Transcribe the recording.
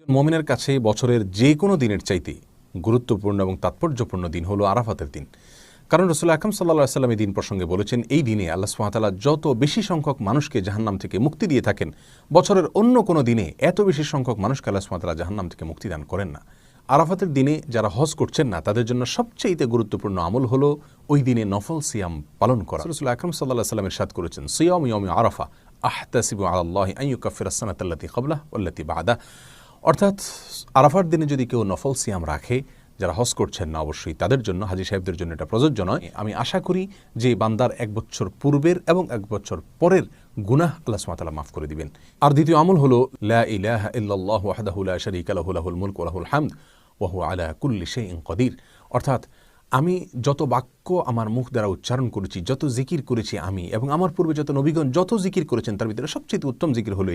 মুমিনের কাছে বছরের যে কোনো দিনের চাইতে গুরুত্বপূর্ণ এবং তাৎপর্যপূর্ণ দিন হলো আরাফাতের দিন। কারণ রাসূল আকরাম সাল্লাল্লাহু আলাইহি ওয়াসাল্লাম এই দিন প্রসঙ্গে বলেছেন, এই দিনে আল্লাহ সুবহানাহু ওয়া তাআলা যত বেশি সংখ্যক মানুষকে জাহান্নাম থেকে মুক্তি দিয়ে থাকেন, বছরের অন্য কোনো দিনে এত বেশি সংখ্যক মানুষকে আল্লাহ সুবহানাহু ওয়া তাআলা জাহান্নাম থেকে মুক্তি দান করেন না। আরাফাতের দিনে যারা হজ করছেন না, তাদের জন্য সবচেয়ে গুরুত্বপূর্ণ আমল হলো ওই দিনে নফল সিয়াম পালন করা। রাসূল আকরাম সাল্লাল্লাহু আলাইহি ওয়াসাল্লাম ইরশাদ করেছেন, সিয়ামু ইয়াউমি আরাফা আহতাসিবু আলাল্লাহি আন ইউকাফিরাস সানাতা আল্লাতী ক্বাবলাহু ওয়াল্লাতী বা'দাহু। অর্থাৎ আরাফার দিনে যদি কেউ নফল সিয়াম রাখে, যারা হজ করছেন না অবশ্যই তাদের জন্য, হাজী সাহেবদের জন্য এটা প্রযোজ্য নয়। আমি আশা করি যে বান্দার 1 বছর পূর্বের এবং 1 বছর পরের গুনাহ আল্লাহ সুবহানাহু ওয়া তাআলা মাফ করে দিবেন। আর দ্বিতীয় আমল হলো লা ইলাহা ইল্লাল্লাহু ওয়াহদাহু লা শারীকা লাহু লাহুল মুলকু ওয়া লাহুল হামদ ওয়া হুয়া আলা কুল্লি শাইইন কাদির। অর্থাৎ আমি যত বাক্য আমার মুখ দ্বারা উচ্চারণ করেছি, যত জিকির করেছি আমি এবং আমার পূর্বে যত নবীগণ যত জিকির করেছেন, তার ভিতরে সবচেয়ে উত্তম জিকির হলো